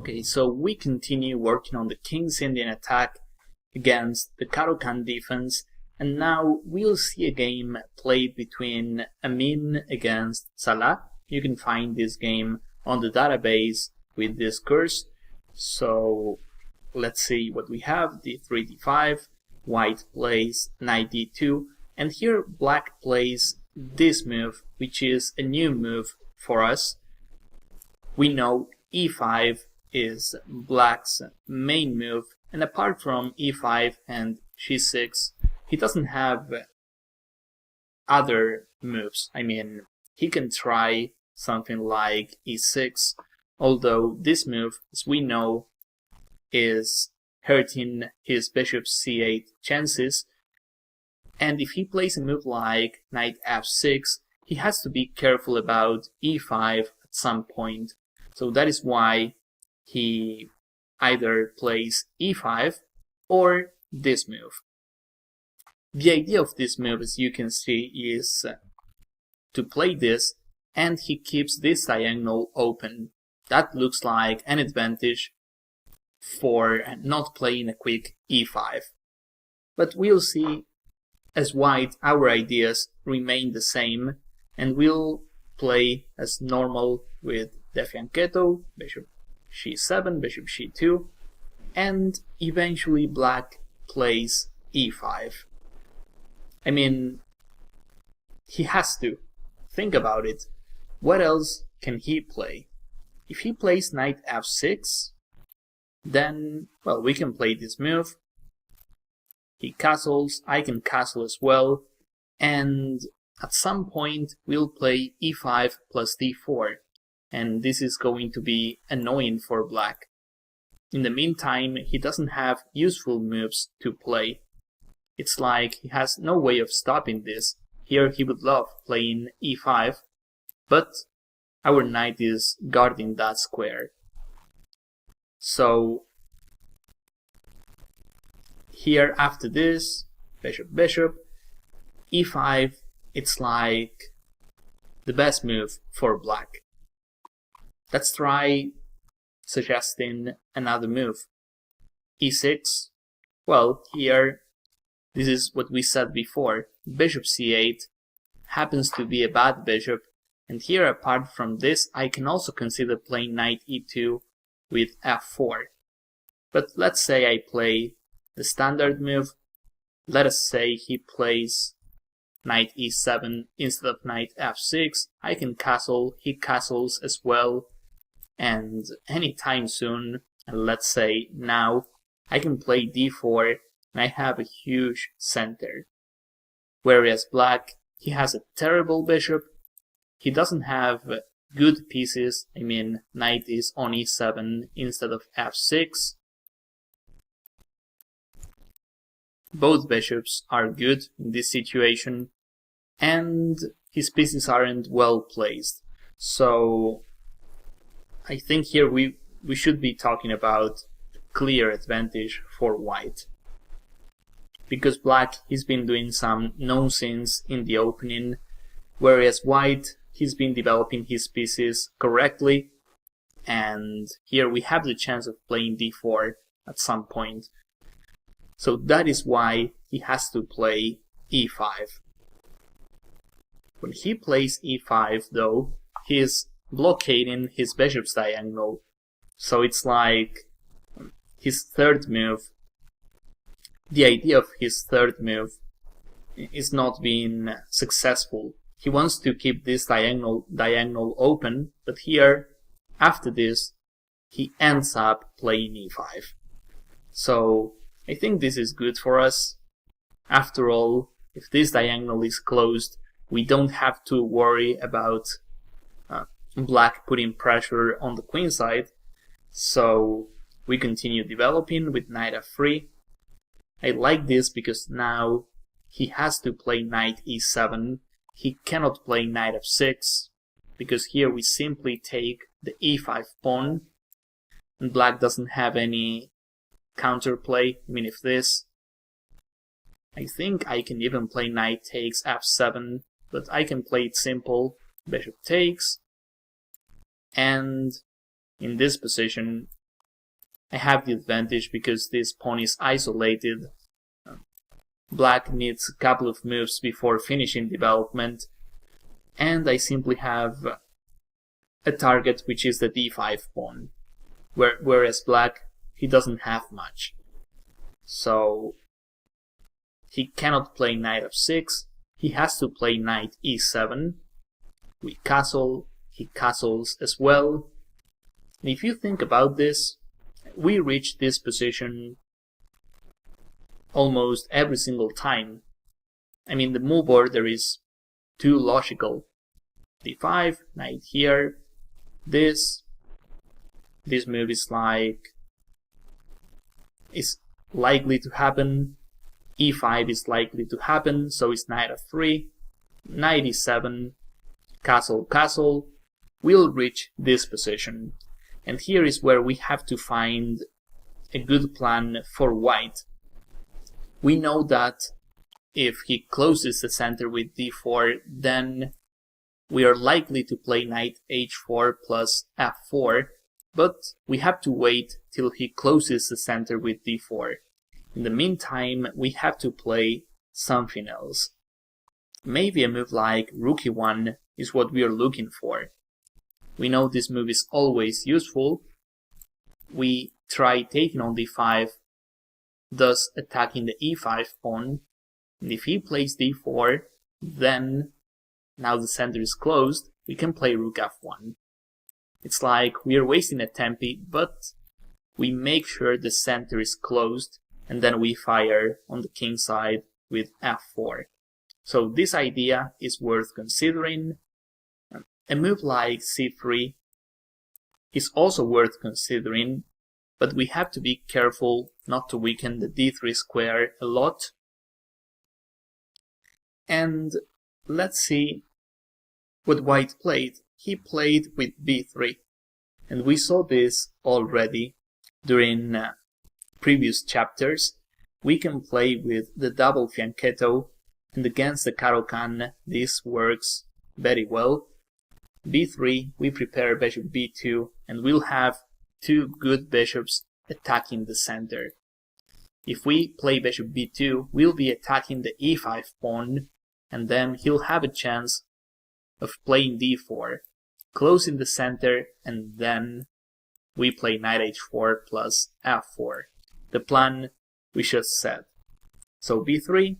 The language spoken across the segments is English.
Okay, so we continue working on the King's Indian attack against the Ch02 defense, and now we'll see a game played between Amin against Salah. You can find this game on the database with this curse. So let's see what we have. D3, D5, white plays knight D2, and here black plays this move, which is a new move for us. We know E5 is black's main move, and apart from E5 and G6, he doesn't have other moves. I mean, he can try something like E6, although this move, as we know, is hurting his bishop C8 chances, and if he plays a move like knight F6, he has to be careful about E5 at some point. So that is why he either plays E5 or this move. The idea of this move, as you can see, is to play this, and he keeps this diagonal open. That looks like an advantage for not playing a quick E5. But we'll see, as white, our ideas remain the same, and we'll play as normal with the fianchetto, bishop G7, bishop G2, and eventually black plays E5. I mean, he has to. Think about it. What else can he play? If he plays knight F6, then, well, we can play this move. He castles, I can castle as well, and at some point we'll play E5 plus D4, and this is going to be annoying for black. In the meantime, he doesn't have useful moves to play. It's like he has no way of stopping this. Here he would love playing E5, but our knight is guarding that square. So here after this, bishop bishop, E5, it's like the best move for black. Let's try suggesting another move. E6, well, here, this is what we said before. Bishop C8 happens to be a bad bishop, and here apart from this, I can also consider playing knight E2 with F4. But let's say I play the standard move. Let us say he plays knight E7 instead of knight F6. I can castle, he castles as well, and anytime soon, and let's say now, I can play D4 and I have a huge center. Whereas black, he has a terrible bishop, he doesn't have good pieces. I mean, knight is on E7 instead of F6. Both bishops are good in this situation, and his pieces aren't well placed. So I think here we should be talking about a clear advantage for white. Because black, he's been doing some nonsense in the opening, whereas white, he's been developing his pieces correctly, and here we have the chance of playing D4 at some point. So that is why he has to play E5. When he plays E5 though, he is blockading his bishop's diagonal, so it's like his third move. The idea of his third move is not being successful. He wants to keep this diagonal open, but here, after this, he ends up playing E5. So I think this is good for us. After all, if this diagonal is closed, we don't have to worry about black putting pressure on the queen side. So we continue developing with knight F3. I like this because now he has to play knight E7. He cannot play knight F6 because here we simply take the E5 pawn and black doesn't have any counterplay. I mean, if this, I think I can even play knight takes F7, but I can play it simple. Bishop takes, and in this position I have the advantage because this pawn is isolated. Black needs a couple of moves before finishing development, and I simply have a target which is the d5 pawn, whereas black, he doesn't have much. So he cannot play knight f6, he has to play knight e7. We castle, he castles as well. And if you think about this, we reach this position almost every single time. I mean, the move order is too logical. d5, knight here, this move is likely to happen, e5 is likely to happen, so it's knight f3, knight e7, castle, castle, we'll reach this position. And here is where we have to find a good plan for white. We know that if he closes the center with d4, then we are likely to play knight h4 plus f4, but we have to wait till he closes the center with d4. In the meantime, we have to play something else. Maybe a move like rook e1 is what we are looking for. We know this move is always useful. We try taking on d5, thus attacking the e5 pawn. And if he plays d4, then now the center is closed, we can play rook f1. It's like we are wasting a tempi, but we make sure the center is closed, and then we fire on the king side with f4. So this idea is worth considering. A move like c3 is also worth considering, but we have to be careful not to weaken the d3 square a lot. And let's see what white played. He played with b3, and we saw this already during previous chapters. We can play with the double fianchetto, and against the Caro-Kann this works very well. b3, we prepare bishop b2, and we'll have two good bishops attacking the center. If we play bishop b2, we'll be attacking the e5 pawn, and then he'll have a chance of playing d4, closing the center, and then we play knight h4 plus f4. The plan we just said. So b3.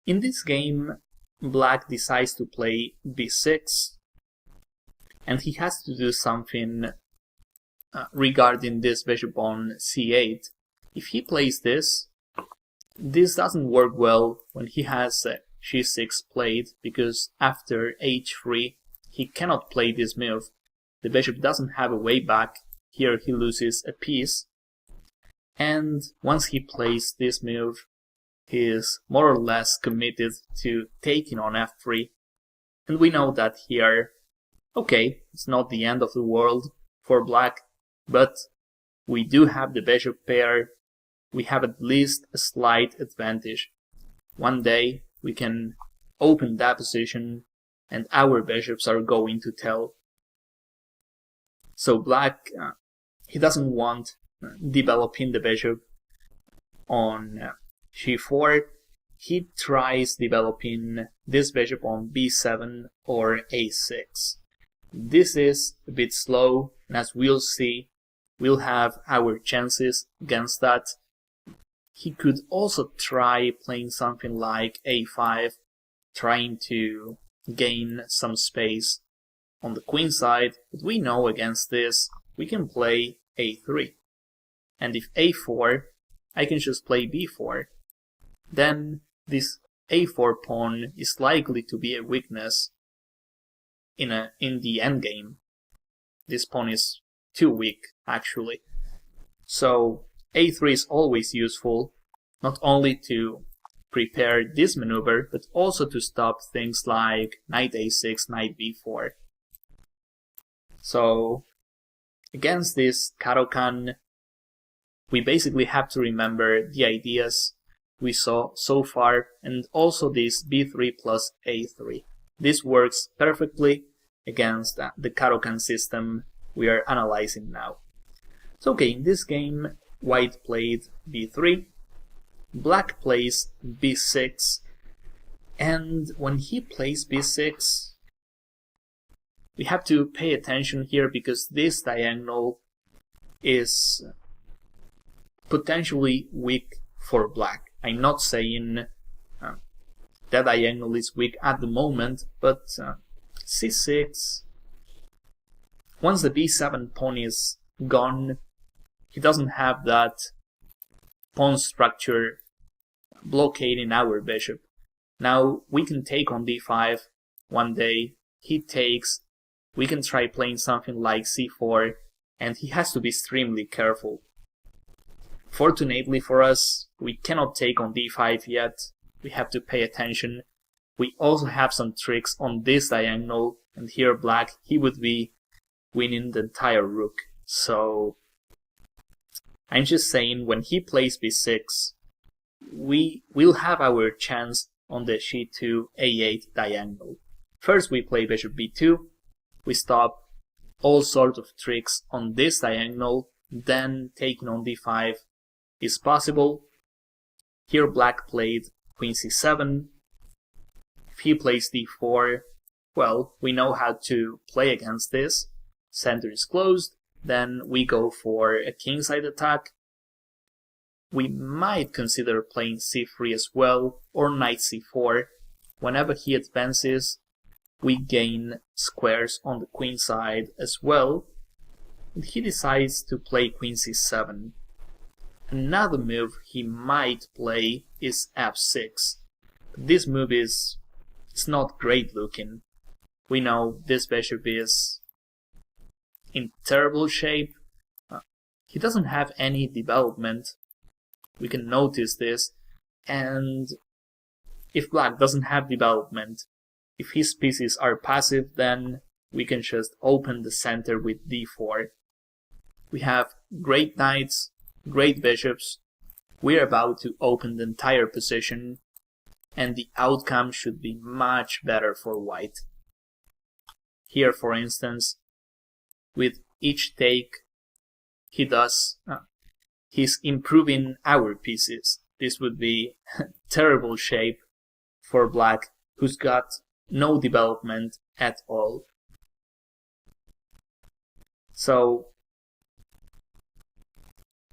In this game, black decides to play b6, and he has to do something regarding this bishop on c8. If he plays this doesn't work well when he has g6 played, because after h3 he cannot play this move. The bishop doesn't have a way back. Here he loses a piece, and once he plays this move, he is more or less committed to taking on f3. And we know that here, okay, it's not the end of the world for black, but we do have the bishop pair. We have at least a slight advantage. One day we can open that position and our bishops are going to tell. So black, he doesn't want developing the bishop on g4. He tries developing this bishop on b7 or a6. This is a bit slow, and as we'll see, we'll have our chances against that. He could also try playing something like a5, trying to gain some space on the queen side, but we know against this we can play a3. And if a4, I can just play b4. Then this a4 pawn is likely to be a weakness in the endgame. This pawn is too weak, actually. So a3 is always useful, not only to prepare this maneuver, but also to stop things like knight a6, knight b4. So against this Caro-Kann, we basically have to remember the ideas we saw so far, and also this b3 plus a3. This works perfectly against the Caro-Kann system we are analyzing now. So okay, in this game, white played b3, black plays b6, and when he plays b6, we have to pay attention here because this diagonal is potentially weak for black. I'm not saying that diagonal is weak at the moment, but c6, once the b7 pawn is gone, he doesn't have that pawn structure blockading our bishop. Now we can take on d5 one day, he takes, we can try playing something like c4, and he has to be extremely careful. Fortunately for us, we cannot take on d5 yet, we have to pay attention. We also have some tricks on this diagonal, and here black, he would be winning the entire rook. So I'm just saying, when he plays b6, we will have our chance on the Ch02 a8 diagonal. First we play bishop b2, we stop all sorts of tricks on this diagonal, then taking on d5 is possible. Here black played queen c7. If he plays d4, well, we know how to play against this. Center is closed, then we go for a kingside attack. We might consider playing c3 as well, or knight c4. Whenever he advances, we gain squares on the queen side as well. And he decides to play queen c7. Another move he might play is f6. This move is not great looking. We know this bishop is in terrible shape. He doesn't have any development. We can notice this. And if black doesn't have development, if his pieces are passive, then we can just open the center with d4. We have great knights, great bishops. We're about to open the entire position, and the outcome should be much better for white. Here, for instance, with each take, he's improving our pieces. This would be terrible shape for black, who's got no development at all. So,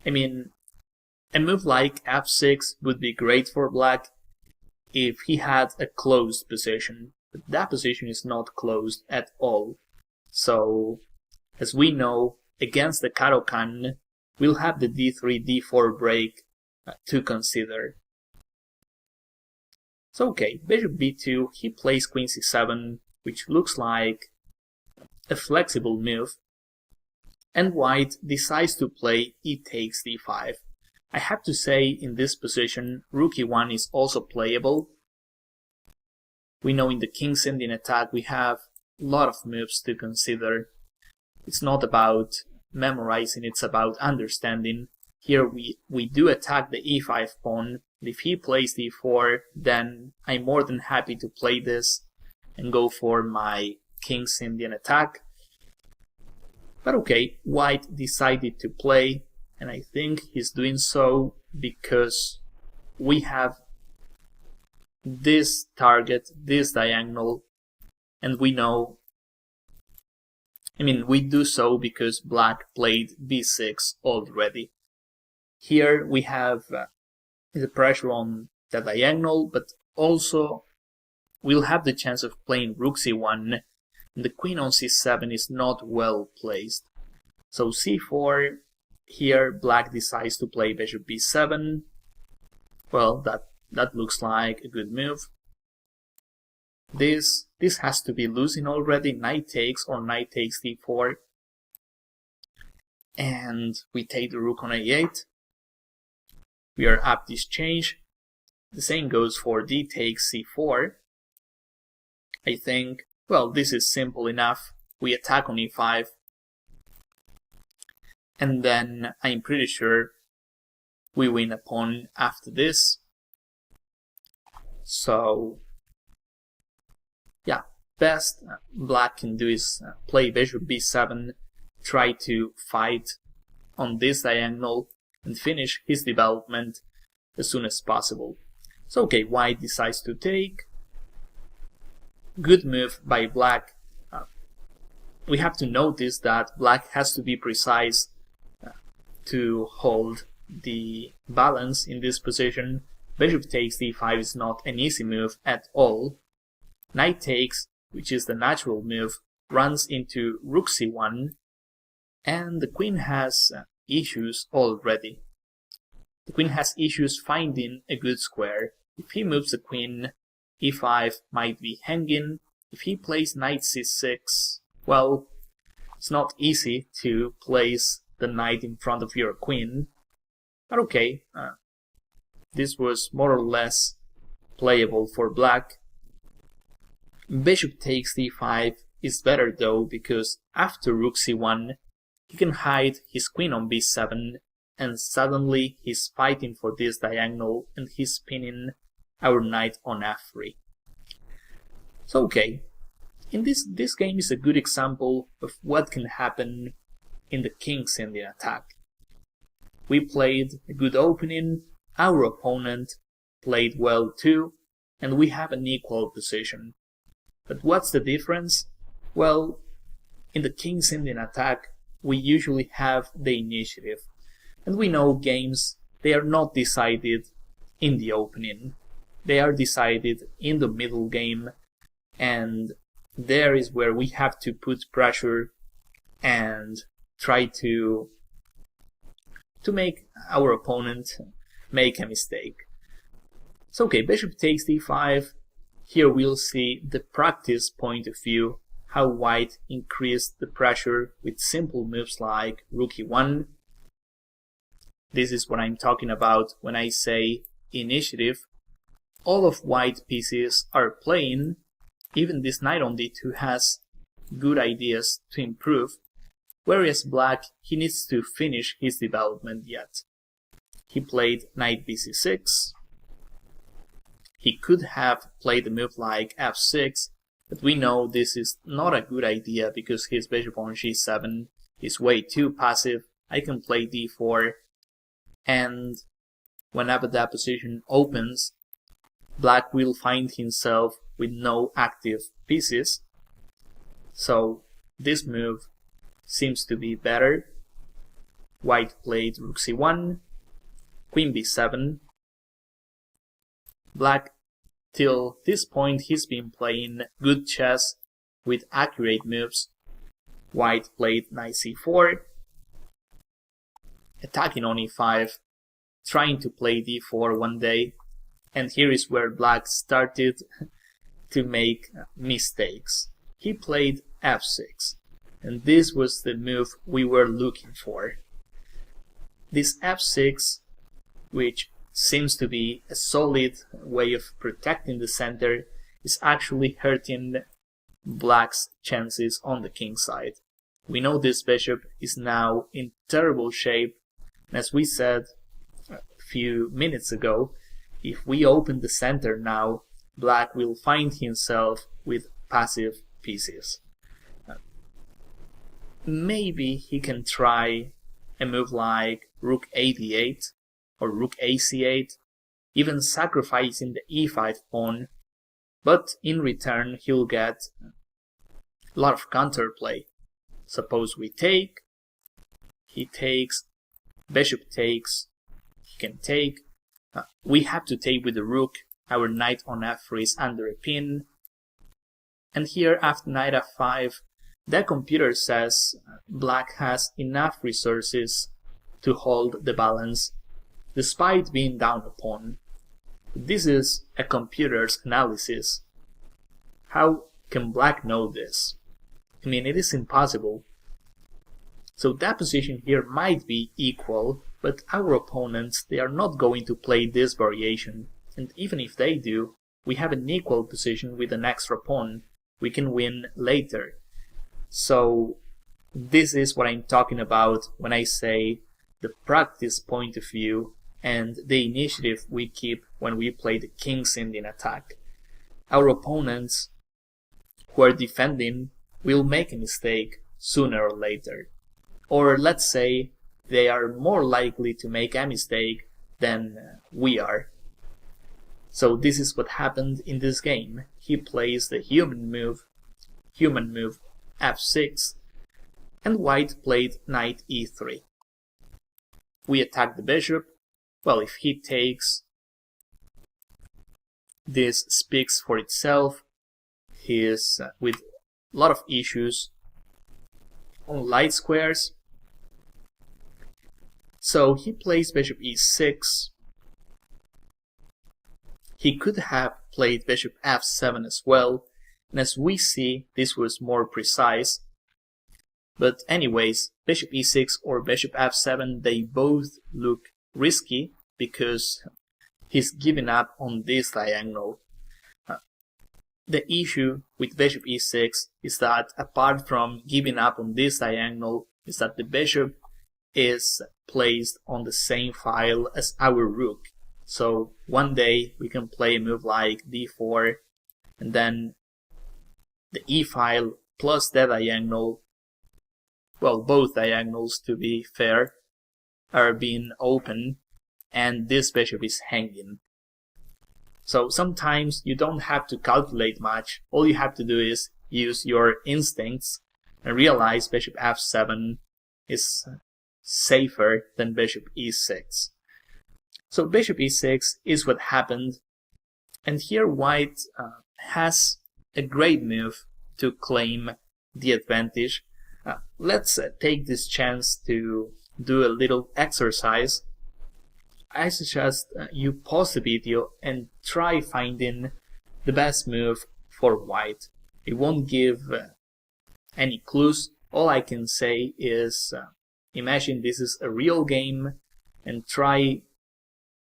I mean, a move like f6 would be great for black if he had a closed position, but that position is not closed at all. So, as we know, against the Caro-Kann, we'll have the d3, d4 break to consider. So okay, bishop b2, he plays queen c7, which looks like a flexible move, and white decides to play e takes d5. I have to say, in this position, rook e1 is also playable. We know in the king's Indian attack we have a lot of moves to consider. It's not about memorizing, it's about understanding. Here we do attack the e5 pawn. If he plays d4, then I'm more than happy to play this and go for my king's Indian attack. But okay, white decided to play, and I think he's doing so because we have this target, this diagonal, and we know, we do so because black played b6 already. Here we have the pressure on the diagonal, but also we'll have the chance of playing rook c1. The queen on c7 is not well placed. So c4, here black decides to play bishop b7. Well, that looks like a good move. This has to be losing already. Knight takes or knight takes d4. And we take the rook on a8. We are up this change. The same goes for d takes c4. I think, well, this is simple enough. We attack on e5. And then I'm pretty sure we win a pawn after this. So, yeah, best black can do is play bishop b7, try to fight on this diagonal and finish his development as soon as possible. So okay, white decides to take. Good move by black. We have to notice that black has to be precise to hold the balance in this position. Bishop takes d5 is not an easy move at all. Knight takes, which is the natural move, runs into rook c1, and the queen has issues already. The queen has issues finding a good square. If he moves the queen, e5 might be hanging. If he plays knight c6, well, it's not easy to place the knight in front of your queen. But okay, this was more or less playable for black. Bishop takes d5 is better though, because after rook c1, he can hide his queen on b7, and suddenly he's fighting for this diagonal and he's pinning our knight on f3. So okay, in this game is a good example of what can happen in the King's Indian attack. We played a good opening, our opponent played well too, and we have an equal position. But what's the difference? Well, in the King's Indian attack, we usually have the initiative. And we know games, they are not decided in the opening. They are decided in the middle game, and there is where we have to put pressure and try to make our opponent make a mistake. So okay, bishop takes d5. Here we'll see the practice point of view, how white increased the pressure with simple moves like rook e1. This is what I'm talking about when I say initiative. All of white pieces are playing. Even this knight on d2 has good ideas to improve, whereas black, he needs to finish his development yet. He played knight bc6. He could have played a move like f6, but we know this is not a good idea because his bishop on g7 is way too passive. I can play d4, and whenever that position opens, black will find himself with no active pieces. So this move seems to be better. White played rook c1, queen b7. Black, till this point, he's been playing good chess with accurate moves. White played knight c4, attacking on e5, trying to play d4 one day, and here is where black started to make mistakes. He played f6, and this was the move we were looking for. This f6, which seems to be a solid way of protecting the center, is actually hurting black's chances on the king side. We know this bishop is now in terrible shape, and as we said a few minutes ago, if we open the center now, black will find himself with passive pieces. Maybe he can try a move like rook a8 or rook ac8, even sacrificing the e5 pawn, but in return he'll get a lot of counterplay. Suppose we take, he takes, bishop takes, he can take. We have to take with the rook, our knight on f3 is under a pin, and here after knight f5, the computer says black has enough resources to hold the balance despite being down a pawn. This is a computer's analysis. How can black know this? I mean, it is impossible. So that position here might be equal, but our opponents, they are not going to play this variation, and even if they do, we have an equal position with an extra pawn. We can win later. So this is what I'm talking about when I say the practice point of view and the initiative we keep when we play the King's Indian attack. Our opponents who are defending will make a mistake sooner or later. Or let's say they are more likely to make a mistake than we are. So this is what happened in this game. He plays the human move f6, and white played knight e3. We attack the bishop. Well, if he takes, this speaks for itself. He is with a lot of issues on light squares. So he plays bishop e6. He could have played bishop f7 as well, and as we see, this was more precise. But anyways, bishop e6 or bishop f7, they both look risky because he's giving up on this diagonal. The issue with bishop e6 is that apart from giving up on this diagonal, is that the bishop is placed on the same file as our rook. So one day we can play a move like d4, and then the e file plus the diagonal, well, both diagonals to be fair, are being open, and this bishop is hanging. So sometimes you don't have to calculate much. All you have to do is use your instincts and realize bishop f7 is safer than bishop e6. So bishop e6 is what happened, and here white has a great move to claim the advantage. Let's take this chance to do a little exercise. I suggest you pause the video and try finding the best move for white. It won't give any clues. All I can say is imagine this is a real game and try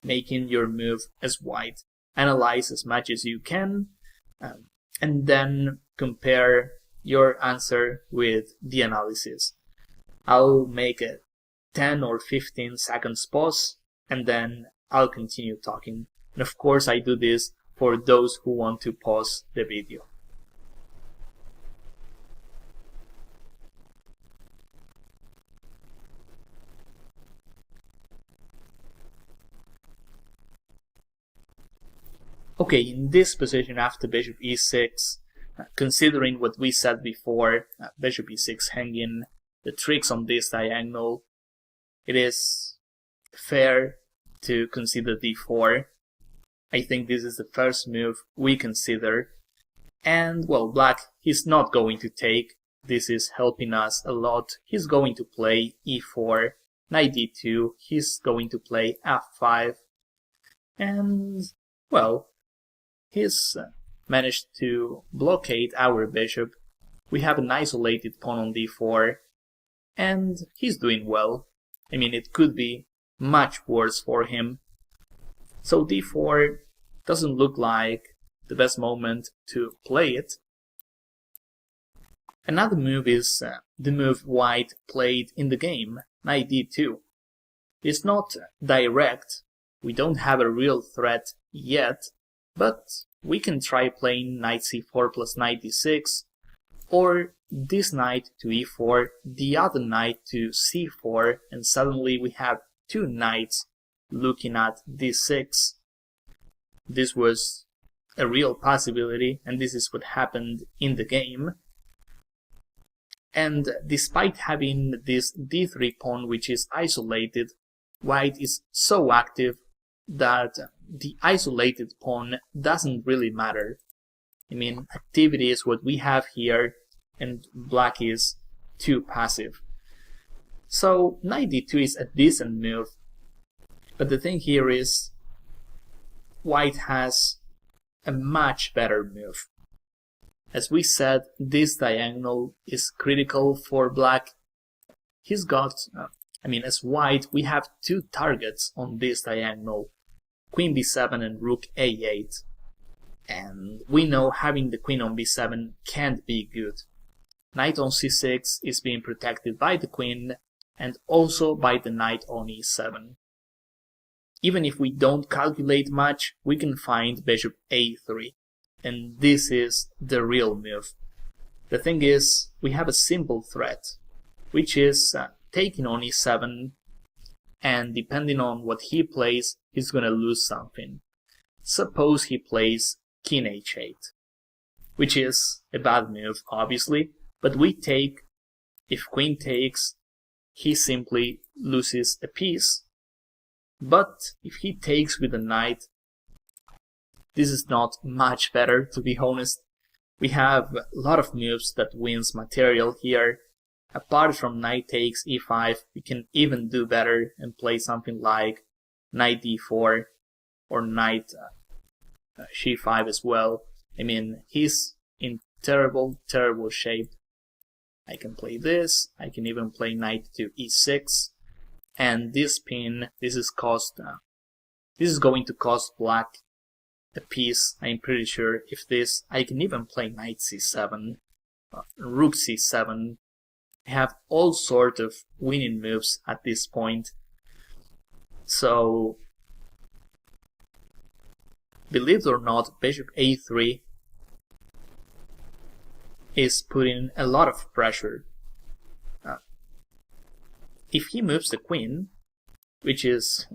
making your move as white. Analyze as much as you can and then compare your answer with the analysis. I'll make a 10 or 15 seconds pause and then I'll continue talking. And of course I do this for those who want to pause the video. Okay, in this position after bishop e6, considering what we said before, bishop e6 hanging, the tricks on this diagonal, it is fair to consider d4. I think this is the first move we consider. And, well, black, he's not going to take. This is helping us a lot. He's going to play e4, knight d2, he's going to play f5. And, well, he's managed to blockade our bishop. We have an isolated pawn on d4, and he's doing well. I mean, it could be much worse for him. So d4 doesn't look like the best moment to play it. Another move is the move white played in the game, knight d2. It's not direct, we don't have a real threat yet, but we can try playing knight c4 plus knight d6, or this knight to e4, the other knight to c4, and suddenly we have two knights looking at d6. This was a real possibility, and this is what happened in the game. And despite having this d3 pawn which is isolated, white is so active that the isolated pawn doesn't really matter. I mean, activity is what we have here, and black is too passive. So knight d2 is a decent move, but the thing here is white has a much better move. As we said, this diagonal is critical for black. He's got, as white, we have two targets on this diagonal, queen b7 and rook a8. And we know having the queen on b7 can't be good. Knight on c6 is being protected by the queen and also by the knight on e7. Even if we don't calculate much, we can find bishop a3. And this is the real move. The thing is, we have a simple threat, which is taking on e7 and depending on what he plays, he's gonna lose something. Suppose he plays King H8, which is a bad move, obviously, but we take. If Queen takes, he simply loses a piece. But if he takes with a knight, this is not much better, to be honest. We have a lot of moves that wins material here. Apart from knight takes e5, we can even do better and play something like knight d4 or knight c5 as well. I mean, he's in terrible shape. I can play this, I can even play knight to e6, and this pin, this is going to cost black a piece, I'm pretty sure. If this, I can even play knight c7, rook c7. I have all sort of winning moves at this point. So, believe it or not, bishop a3 is putting a lot of pressure. If he moves the queen, which is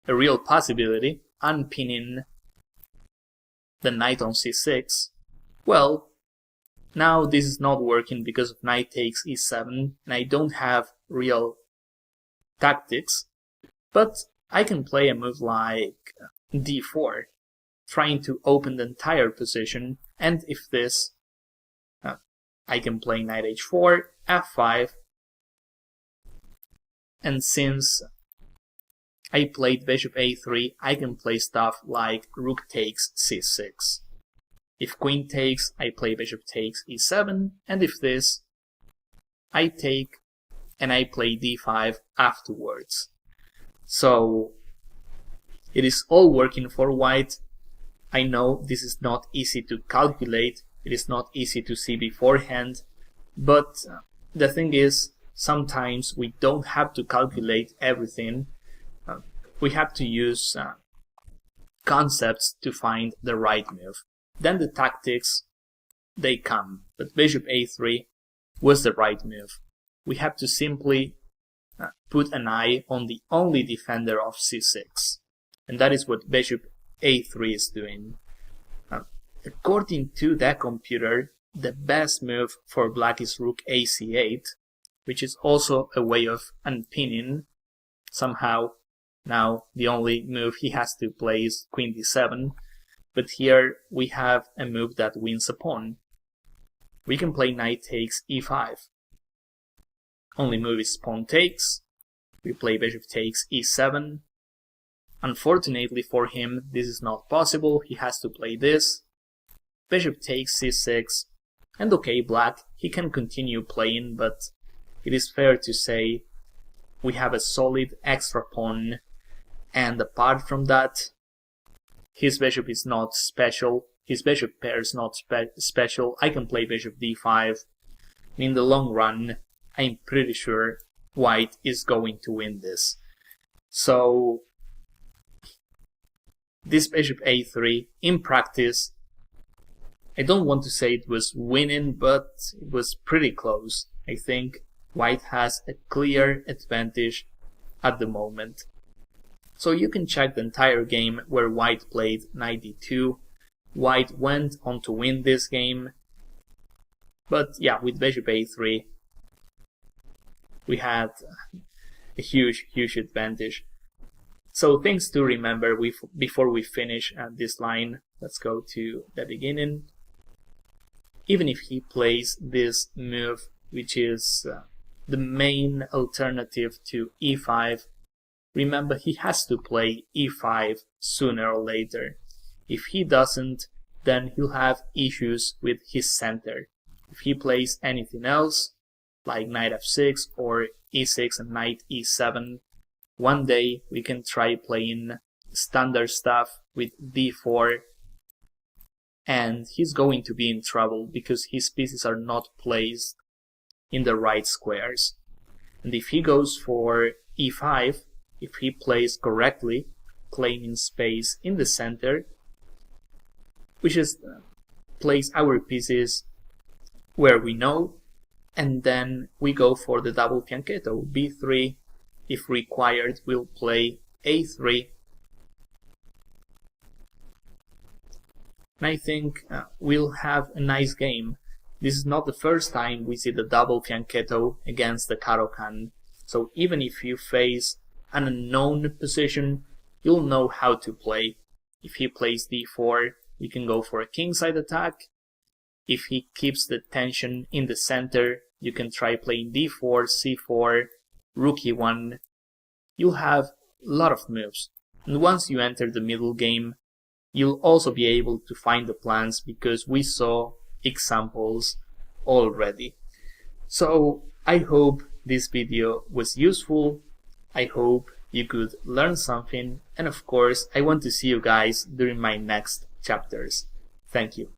a real possibility, unpinning the knight on c6, well, now this is not working because of knight takes e7, and I don't have real tactics, but I can play a move like d4, trying to open the entire position, and if this, I can play knight h4, f5, and since I played bishop a3, I can play stuff like rook takes c6. If queen takes, I play bishop takes e7, and if this, I take and I play d5 afterwards. So it is all working for white. I know this is not easy to calculate, it is not easy to see beforehand, but the thing is, sometimes we don't have to calculate everything. We have to use concepts to find the right move. Then the tactics, they come. But bishop a3 was the right move. We have to simply put an eye on the only defender of c6. And that is what bishop a3 is doing. According to that computer, the best move for black is rook ac8, which is also a way of unpinning somehow. Now the only move he has to play is queen d7, but here we have a move that wins a pawn. We can play knight takes e5. Only move is pawn takes. We play bishop takes e7. Unfortunately for him, this is not possible. He has to play this. Bishop takes c6. And okay, black, he can continue playing, but it is fair to say we have a solid extra pawn. And apart from that, his bishop is not special. His bishop pair is not special. I can play bishop d5. In the long run, I'm pretty sure white is going to win this. So, this bishop a3, in practice, I don't want to say it was winning, but it was pretty close. I think white has a clear advantage at the moment. So you can check the entire game where white played knight d2. White went on to win this game. But yeah, with bishop a3, we had a huge advantage. So things to remember before we finish this line. Let's go to the beginning. Even if he plays this move, which is the main alternative to e5, remember he has to play e5 sooner or later. If he doesn't, then he'll have issues with his center. If he plays anything else, like knight f6 or e6 and knight e7, one day we can try playing standard stuff with d4, and he's going to be in trouble because his pieces are not placed in the right squares. And if he goes for e5, if he plays correctly, claiming space in the center, which is place our pieces where we know, and then we go for the double fianchetto, b3, if required, we'll play a3. And I think we'll have a nice game. This is not the first time we see the double fianchetto against the Caro-Kann. So even if you face an unknown position, you'll know how to play. If he plays d4, we can go for a kingside attack. If he keeps the tension in the center, you can try playing d4, c4, rook e1. You'll have a lot of moves. And once you enter the middle game, you'll also be able to find the plans because we saw examples already. So I hope this video was useful. I hope you could learn something. And of course, I want to see you guys during my next chapters. Thank you.